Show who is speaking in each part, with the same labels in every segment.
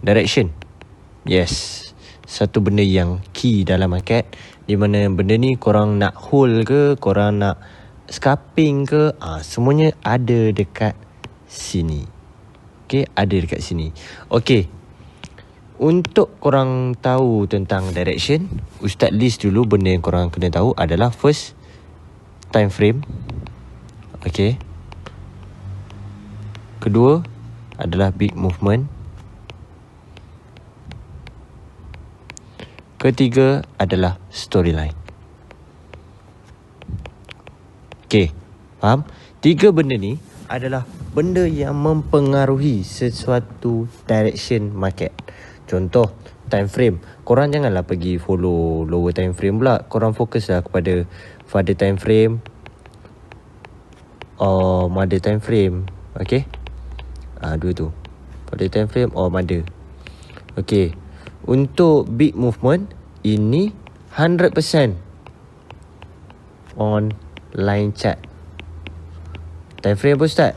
Speaker 1: Direction. Yes, satu benda yang key dalam market, di mana benda ni korang nak hold ke, korang nak scalping ke, semuanya ada dekat sini. Okay, ada dekat sini. Okay, untuk korang tahu tentang direction, Ustaz list dulu benda yang korang kena tahu adalah first, time frame. Okay. Kedua adalah big movement. Ketiga adalah storyline. Okay, faham? Tiga benda ni adalah benda yang mempengaruhi sesuatu direction market. Contoh, time frame. Korang janganlah pergi follow lower time frame pula. Korang fokuslah kepada father time frame or mother time frame. Okay, dua tu, father time frame or mother. Okay, untuk big movement, ini 100% on line chart. Time frame apa Ustaz?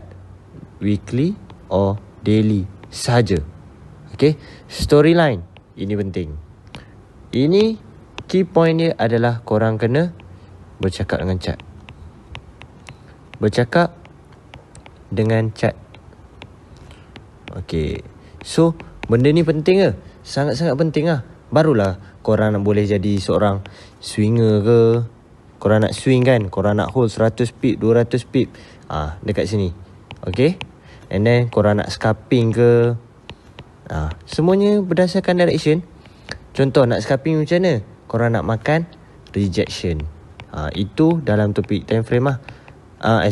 Speaker 1: Weekly or daily sahaja. Okay, storyline, ini penting. Ini key point dia adalah korang kena bercakap dengan chart. Bercakap dengan chart. Okay, so benda ni penting ke? Sangat-sangat penting lah. Barulah korang nak boleh jadi seorang swinger ke. Korang nak swing kan, korang nak hold 100 pip, 200 pip, dekat sini. Okay, and then korang nak scalping ke, semuanya berdasarkan direction. Contoh nak scalping macam mana? Korang nak makan rejection, itu dalam topik time frame lah.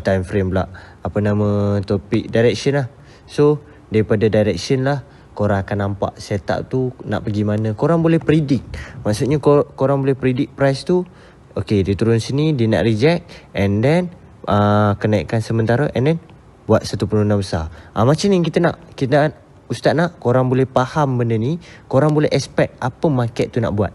Speaker 1: Time frame pula, apa nama, topik direction lah. So daripada direction lah korang akan nampak setup tu nak pergi mana. Korang boleh predict. Maksudnya korang boleh predict price tu. Okay, dia turun sini, dia nak reject, and then kenaikkan sementara, and then buat satu penurunan besar. Macam ni kita Ustaz nak korang boleh faham benda ni. Korang boleh expect apa market tu nak buat.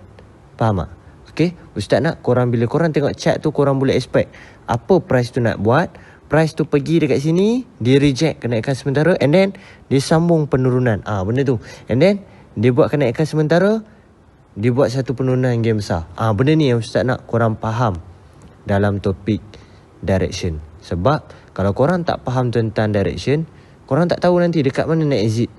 Speaker 1: Faham tak? Okay, Ustaz nak korang, bila korang tengok chart tu, korang boleh expect apa price tu nak buat. Price tu pergi dekat sini, dia reject kenaikan sementara, and then dia sambung penurunan. Benda tu. And then dia buat kenaikan sementara, dia buat satu penurunan yang besar. Benda ni yang Ustaz nak korang faham dalam topik direction. Sebab kalau korang tak faham tentang direction, korang tak tahu nanti dekat mana nak exit.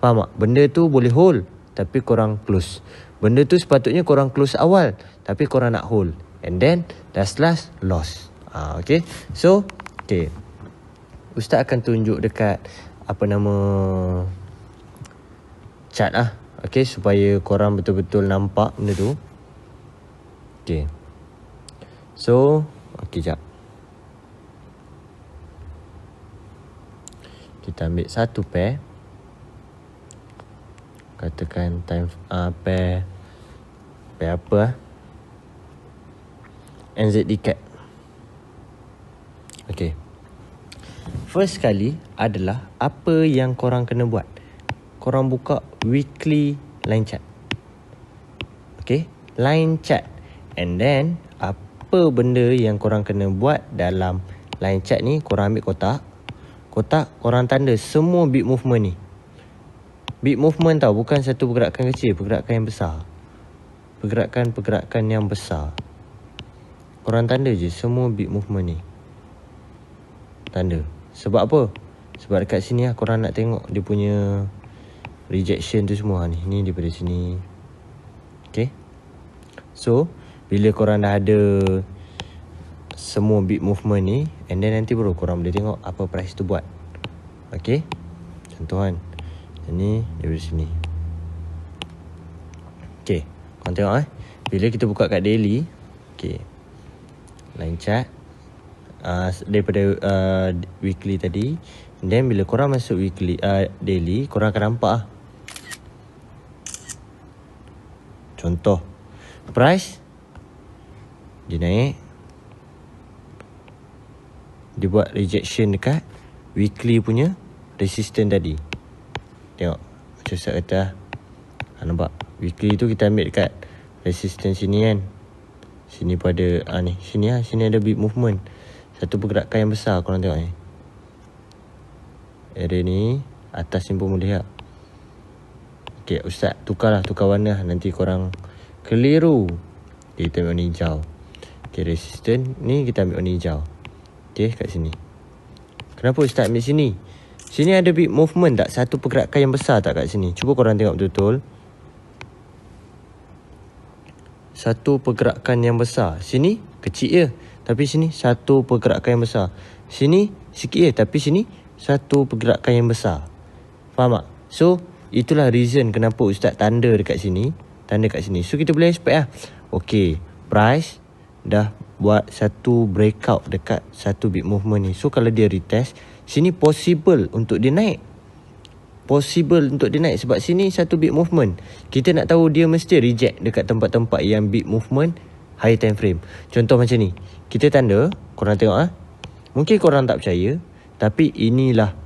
Speaker 1: Faham tak? Benda tu boleh hold, tapi korang close. Benda tu sepatutnya korang close awal, tapi korang nak hold, and then last loss. Okay, so okay, Ustaz akan tunjuk dekat apa nama chart lah. Okay, supaya korang betul-betul nampak benda tu. Okay, so okay, jap. Kita ambil satu pair. Katakan time pair apa lah, NZD Cap. Okay, first kali adalah apa yang korang kena buat. Korang buka weekly line chart. Okay, line chart. And then apa benda yang korang kena buat dalam line chart ni, korang ambil kotak. Korang tanda semua big movement ni. Big movement tau, bukan satu pergerakan kecil, pergerakan yang besar. Pergerakan yang besar. Korang tanda je semua big movement ni. Tanda. Sebab apa? Sebab dekat sini lah korang nak tengok dia punya rejection tu semua ni. Ni daripada sini. Okay, so bila korang dah ada semua big movement ni, and then nanti baru korang boleh tengok apa price tu buat. Okay, contoh kan, ni daripada sini. Okay, korang tengok bila kita buka kat daily. Okay, line chart daripada weekly tadi. Then bila korang masuk weekly daily, korang akan nampak contoh price dia naik, dia buat rejection dekat weekly punya resistance tadi. Tengok macam saya kata nampak weekly tu kita ambil dekat resistance sini kan. Sini pada ni, sini ada big movement, satu pergerakan yang besar. Korang tengok ni, area ni atas ni pun boleh tak. Okay, Ustaz tukar warna, nanti korang keliru. Okay, kita ambil warna hijau. Okay, resistant ni kita ambil warna hijau. Okay, kat sini. Kenapa Ustaz ambil sini? Sini ada big movement tak? Satu pergerakan yang besar tak kat sini? Cuba korang tengok betul-betul. Satu pergerakan yang besar. Sini kecil je, tapi sini satu pergerakan yang besar. Sini sikit je, tapi sini satu pergerakan yang besar. Faham tak? So, itulah reason kenapa Ustaz tanda dekat sini. Tanda kat sini. So, kita boleh expect lah. Okay, price dah buat satu breakout dekat satu big movement ni. So, kalau dia retest, sini possible untuk dia naik. Possible untuk dia naik. Sebab sini satu big movement. Kita nak tahu dia mesti reject dekat tempat-tempat yang big movement high time frame. Contoh macam ni. Kita tanda, korang tengok ah. Mungkin korang tak percaya, tapi inilah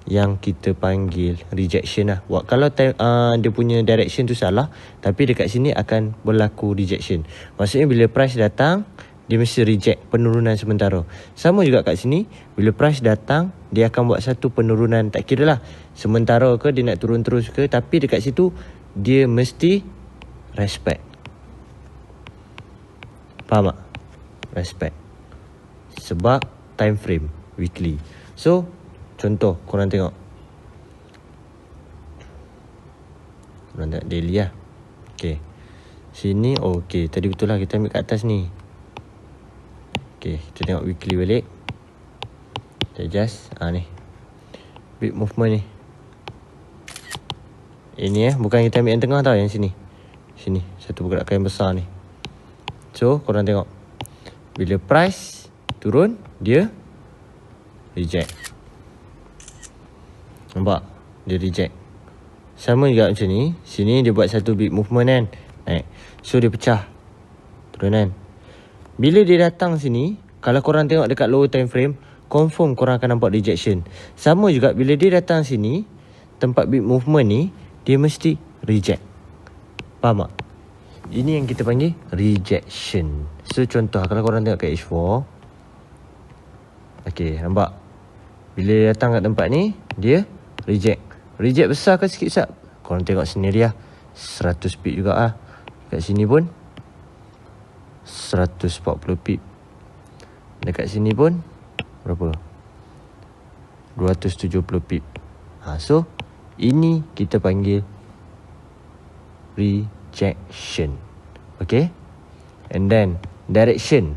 Speaker 1: yang kita panggil rejection lah. Kalau dia punya direction tu salah, tapi dekat sini akan berlaku rejection. Maksudnya bila price datang, dia mesti reject penurunan sementara. Sama juga kat sini, bila price datang, dia akan buat satu penurunan, tak kira lah sementara ke dia nak turun terus ke, tapi dekat situ dia mesti respect. Faham tak? Respect. Sebab time frame weekly. So, contoh korang tengok. Korang tengok daily lah. Okay. Sini, okay. Tadi betul lah kita ambil kat atas ni. Okay, kita tengok weekly balik. Kita adjust. Ni. Big movement ni. Ini bukan kita ambil yang tengah tau, yang sini. Sini, satu pergerakan yang besar ni. So, korang tengok. Bila price turun, dia reject. Nampak? Dia reject. Sama juga macam ni. Sini dia buat satu big movement kan. Naik. So, dia pecah. Turun kan. Bila dia datang sini, kalau korang tengok dekat lower time frame, confirm korang akan nampak rejection. Sama juga bila dia datang sini, tempat big movement ni, dia mesti reject. Faham tak? Ini yang kita panggil rejection. So contoh, kalau korang tengok kat H4, okay, nampak? Bila dia datang kat tempat ni, dia reject. Reject besar ke sikit sap? Korang tengok sendiri lah. 100 pip juga lah. Kat sini pun 140 pip. Dekat sini pun berapa? 270 pip. So ini kita panggil rejection. Okay. And then direction.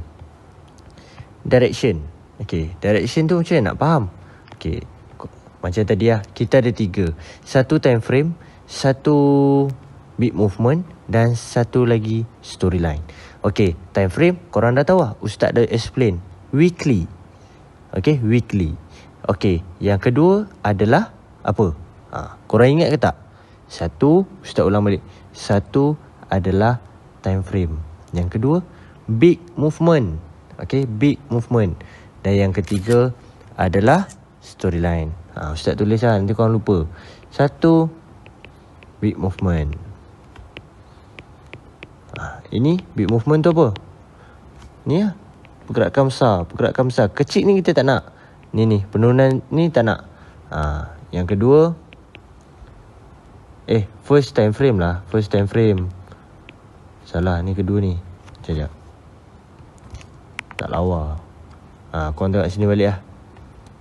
Speaker 1: Okay, direction tu macam mana nak faham? Okay, macam tadi lah, kita ada 3. Satu time frame, satu big movement, dan satu lagi storyline. Okay, time frame korang dah tahu lah, Ustaz dah explain. Weekly. Okay, weekly. Okay, yang kedua adalah apa? Korang ingat ke tak? Satu, Ustaz ulang balik. Satu adalah time frame. Yang kedua, big movement. Okay, big movement. Dan yang ketiga adalah storyline. Ustaz tulis lah, nanti korang lupa. Satu, big movement. Ini big movement tu apa? Ni lah, pergerakan besar. Kecil ni kita tak nak. Ni penurunan ni tak nak. Yang kedua, first time frame lah. First time frame. Salah, ni kedua ni. Sekejap. Tak lawa. Korang tengok sini balik lah.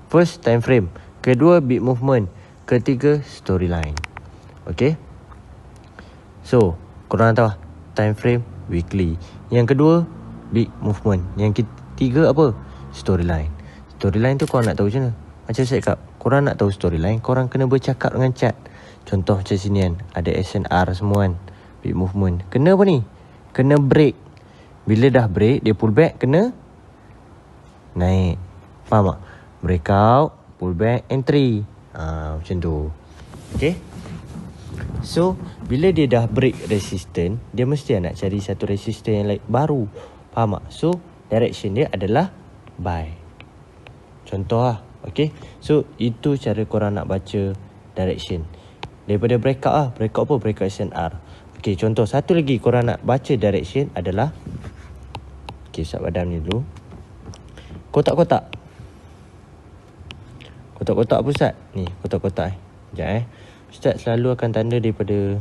Speaker 1: First time frame. Kedua big movement. Ketiga storyline. Okay. So, korang tahu lah, time frame weekly. Yang kedua big movement. Yang ketiga apa? Storyline. Storyline tu korang nak tahu macam mana? Macam saya cakap, korang nak tahu storyline, korang kena bercakap dengan chart. Contoh macam sini kan, ada SNR semua kan, big movement. Kena apa ni? Kena break. Bila dah break, dia pull back, kena naik. Faham tak? Breakout, pull back, entry. Macam tu. Okay. So, bila dia dah break resistance, dia mesti nak cari satu resistance yang lain baru. Faham tak? So, direction dia adalah buy. Contoh lah. Okay. So, itu cara korang nak baca direction. Daripada breakout lah. Breakout apa? Breakout SNR. Okay, contoh. Satu lagi korang nak baca direction adalah, okay, Ustaz padam ni dulu. Kotak-kotak. Kotak-kotak apa Ustaz? Ni, kotak-kotak Sekejap Ustaz selalu akan tanda daripada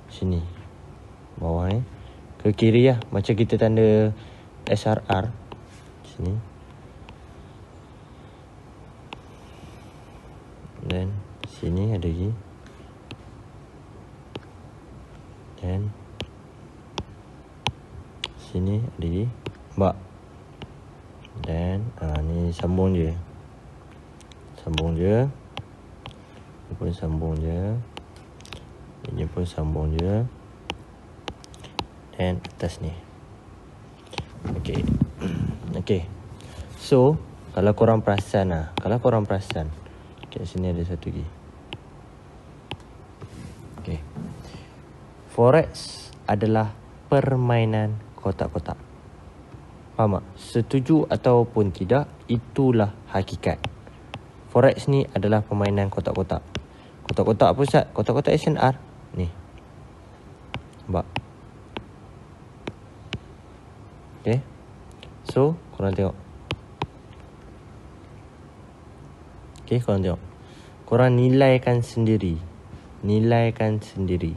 Speaker 1: sini, bawah ke kiri lah. Macam kita tanda SRR sini, dan sini ada lagi, dan sini ada lagi, bak. Dan ni sambung je. Sambung je. Ini pun sambung je. Ini pun sambung je. Dan atas ni. Okay. Okay. So, kalau korang perasan kat sini ada satu lagi. Okay. Forex adalah permainan kotak-kotak. Faham tak? Setuju ataupun tidak, itulah hakikat. Forex ni adalah permainan kotak-kotak. Kotak-kotak apa Ustaz? Kotak-kotak SNR. Ni. Nampak? Okay. So, korang tengok. Okay, korang tengok. Korang nilaikan sendiri. Nilaikan sendiri.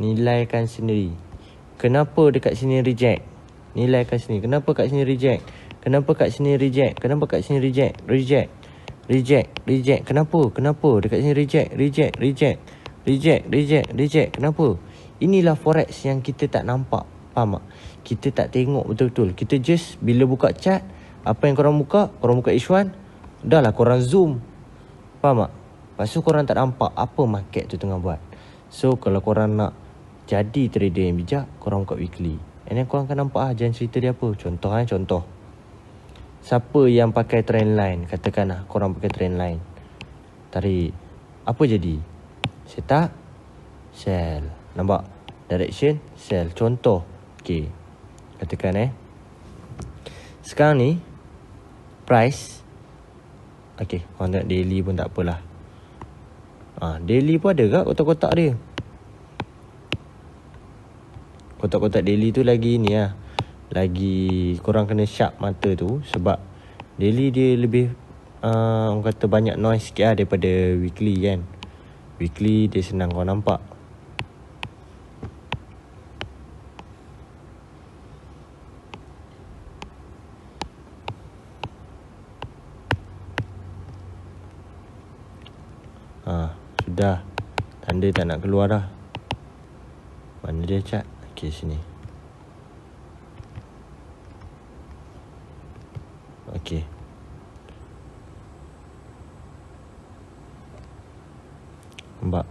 Speaker 1: Nilaikan sendiri. Kenapa dekat sini reject? Nilaikan sini. Kenapa kat sini reject? Kenapa kat sini reject? Kenapa kat sini reject? Reject. Reject. Reject. Kenapa? Kenapa? Dekat sini reject. Reject. Reject. Reject. Reject. Reject. Kenapa? Inilah forex yang kita tak nampak. Faham tak? Kita tak tengok betul-betul. Kita just bila buka chart, apa yang korang buka H1, dah lah korang zoom. Faham tak? Lepas tu korang tak nampak apa market tu tengah buat. So kalau korang nak jadi trader yang bijak, korang buka weekly. And then korang akan nampak jalan cerita dia apa. Contoh. Siapa yang pakai trend line, katakanlah korang pakai trend line, tarik, apa jadi? Setup, sell. Nampak? Direction, sell. Contoh. Okay, katakan sekarang ni price. Okay, korang tengok daily pun tak apalah. Daily pun ada kat kotak-kotak dia. Kotak-kotak daily tu lagi ni lah, lagi korang kena sharp mata tu. Sebab daily dia lebih orang kata banyak noise sikit lah daripada weekly kan. Weekly dia senang kau nampak. Sudah. Tanda tak nak keluar dah. Mana dia cat? Okay, sini. Okay. Nampak?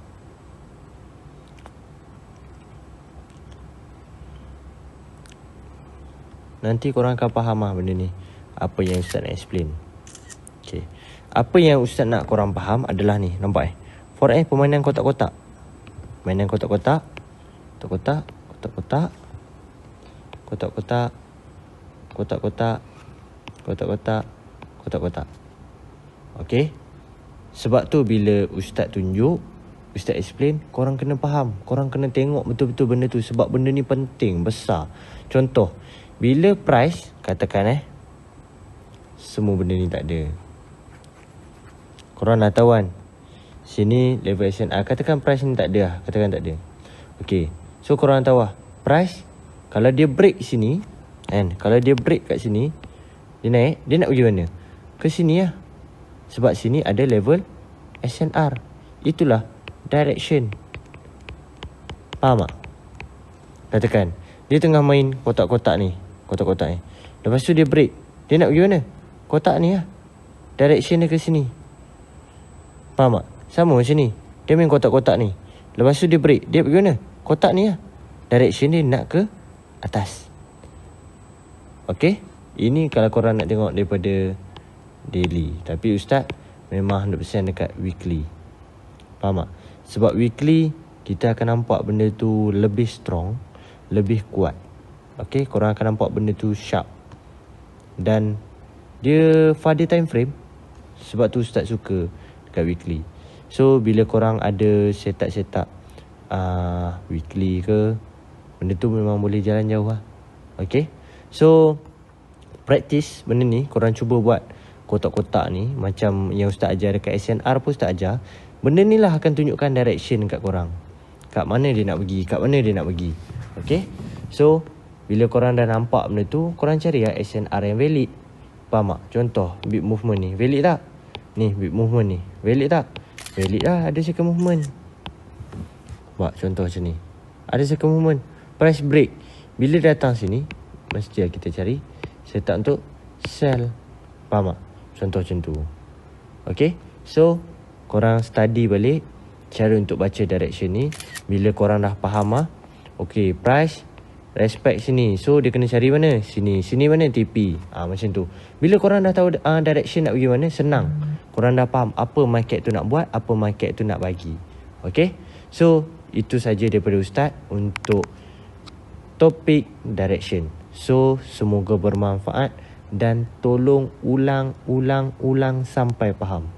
Speaker 1: Nanti korang akan faham lah benda ni, apa yang Ustaz nak explain. Okay. Apa yang Ustaz nak korang faham adalah ni. Nampak forex permainan kotak-kotak. Permainan kotak-kotak. Kotak-kotak. Kotak-kotak. Kotak-kotak. Kotak-kotak. Kotak-kotak. Kotak-kotak. Okay. Sebab tu bila Ustaz tunjuk, Ustaz explain, korang kena faham. Korang kena tengok betul-betul benda tu. Sebab benda ni penting, besar. Contoh, bila price, katakan semua benda ni tak ada. Korang dah tahu kan, sini level SNR. Katakan price ni tak ada lah. Katakan tak ada. Okay. So korang tahu lah, price kalau dia break sini kan, kalau dia break kat sini, dia naik, dia nak pergi mana? Ke sini lah. Sebab sini ada level SNR. Itulah direction. Faham tak? Katakan dia tengah main kotak-kotak ni. Kotak-kotak ni. Lepas tu dia break. Dia nak pergi mana? Kotak ni lah. Direction dia ke sini. Faham tak? Sama macam ni. Dia main kotak-kotak ni. Lepas tu dia break. Dia pergi mana? Kotak ni lah. Direction dia nak ke atas. Okay. Ini kalau korang nak tengok daripada daily. Tapi Ustaz memang 100% dekat weekly. Faham tak? Sebab weekly kita akan nampak benda tu lebih strong, lebih kuat. Okay. Korang akan nampak benda tu sharp. Dan dia pada time frame. Sebab tu Ustaz suka dekat weekly. So bila korang ada setup weekly ke, benda tu memang boleh jalan jauh lah. Okay. So practice benda ni, korang cuba buat kotak-kotak ni, macam yang Ustaz ajar dekat SNR pun Ustaz ajar, benda ni lah akan tunjukkan direction kat korang. Kat mana dia nak pergi, kat mana dia nak pergi. Okay? So, bila korang dah nampak benda tu, korang cari lah SNR yang valid. Faham tak? Contoh, beat movement ni, valid tak? Ni, beat movement ni, valid tak? Valid lah, ada second movement. Buat contoh macam ni, ada second movement. Price break, bila datang sini, mesti lah kita cari setup untuk sell. Faham tak? Contoh macam tu. Okay? So, korang study balik cara untuk baca direction ni. Bila korang dah faham lah, okay, price, respect sini. So, dia kena cari mana? Sini. Sini mana? TP. Macam tu. Bila korang dah tahu direction nak pergi mana, senang. Korang dah faham apa market tu nak buat, apa market tu nak bagi. Okay? So, itu saja daripada Ustaz untuk topik direction. So, semoga bermanfaat dan tolong ulang sampai faham.